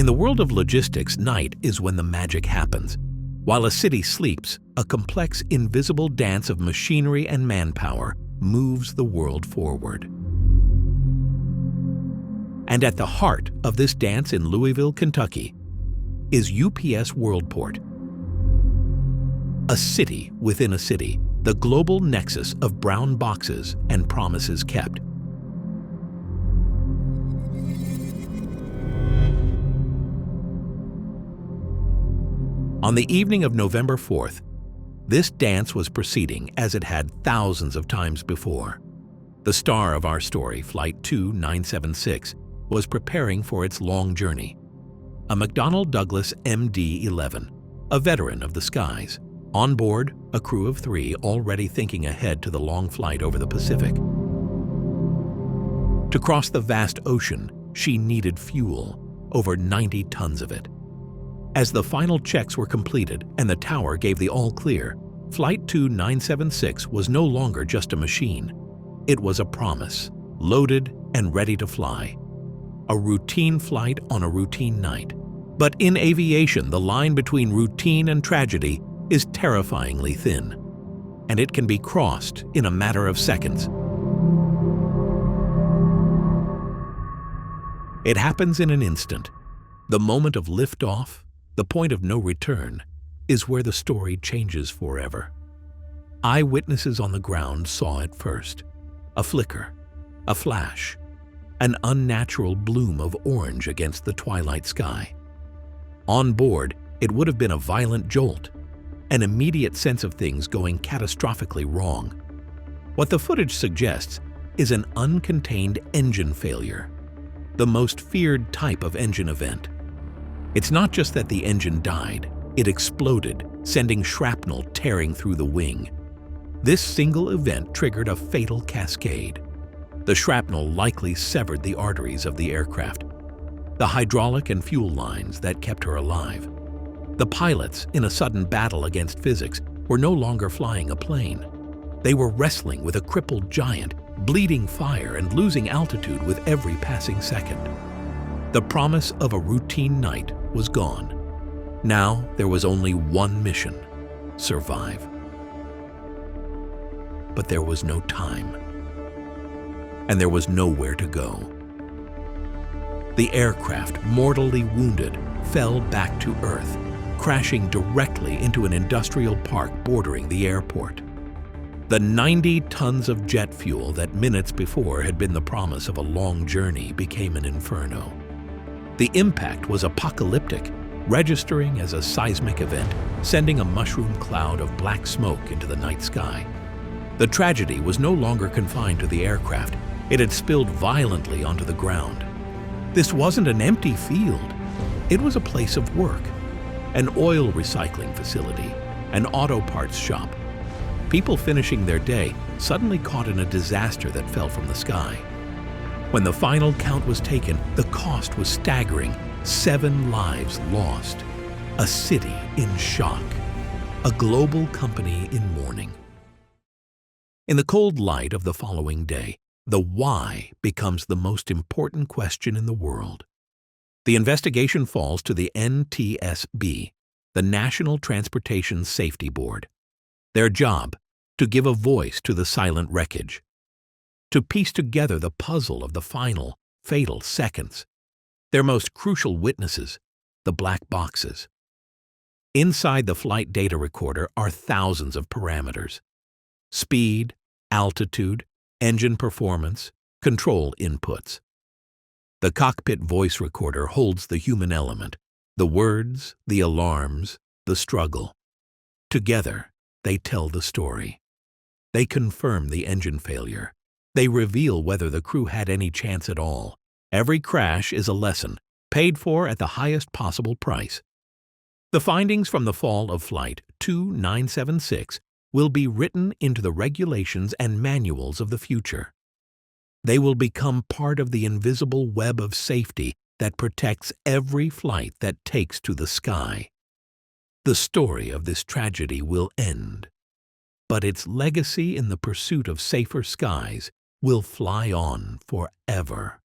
In the world of logistics, night is when the magic happens. While a city sleeps, a complex, invisible dance of machinery and manpower moves the world forward. And at the heart of this dance in Louisville, Kentucky, is UPS Worldport. A city within a city, the global nexus of brown boxes and promises kept. On the evening of November 4th, this dance was proceeding as it had thousands of times before. The star of our story, Flight 2976, was preparing for its long journey. A McDonnell Douglas MD-11, a veteran of the skies. On board, a crew of 3 already thinking ahead to the long flight over the Pacific. To cross the vast ocean, she needed fuel, over 90 tons of it. As the final checks were completed and the tower gave the all-clear, Flight 2976 was no longer just a machine. It was a promise, loaded and ready to fly. A routine flight on a routine night. But in aviation, the line between routine and tragedy is terrifyingly thin, and it can be crossed in a matter of seconds. It happens in an instant. The moment of liftoff, the point of no return, is where the story changes forever. Eyewitnesses on the ground saw it first. A flicker, a flash, an unnatural bloom of orange against the twilight sky. On board, it would have been a violent jolt, an immediate sense of things going catastrophically wrong. What the footage suggests is an uncontained engine failure, the most feared type of engine event. It's not just that the engine died, it exploded, sending shrapnel tearing through the wing. This single event triggered a fatal cascade. The shrapnel likely severed the arteries of the aircraft, the hydraulic and fuel lines that kept her alive. The pilots, in a sudden battle against physics, were no longer flying a plane. They were wrestling with a crippled giant, bleeding fire and losing altitude with every passing second. The promise of a routine night was gone. Now there was only one mission: survive. But there was no time, and there was nowhere to go. The aircraft, mortally wounded, fell back to Earth, crashing directly into an industrial park bordering the airport. The 90 tons of jet fuel that minutes before had been the promise of a long journey became an inferno. The impact was apocalyptic, registering as a seismic event, sending a mushroom cloud of black smoke into the night sky. The tragedy was no longer confined to the aircraft. It had spilled violently onto the ground. This wasn't an empty field. It was a place of work, an oil recycling facility, an auto parts shop. People finishing their day suddenly caught in a disaster that fell from the sky. When the final count was taken, the cost was staggering. 7 lives lost. A city in shock. A global company in mourning. In the cold light of the following day, the why becomes the most important question in the world. The investigation falls to the NTSB, the National Transportation Safety Board. Their job: to give a voice to the silent wreckage, to piece together the puzzle of the final, fatal seconds. Their most crucial witnesses, the black boxes. Inside the flight data recorder are thousands of parameters: speed, altitude, engine performance, control inputs. The cockpit voice recorder holds the human element, the words, the alarms, the struggle. Together, they tell the story. They confirm the engine failure. They reveal whether the crew had any chance at all. Every crash is a lesson, paid for at the highest possible price. The findings from the fall of Flight 2976 will be written into the regulations and manuals of the future. They will become part of the invisible web of safety that protects every flight that takes to the sky. The story of this tragedy will end, but its legacy in the pursuit of safer skies will fly on forever.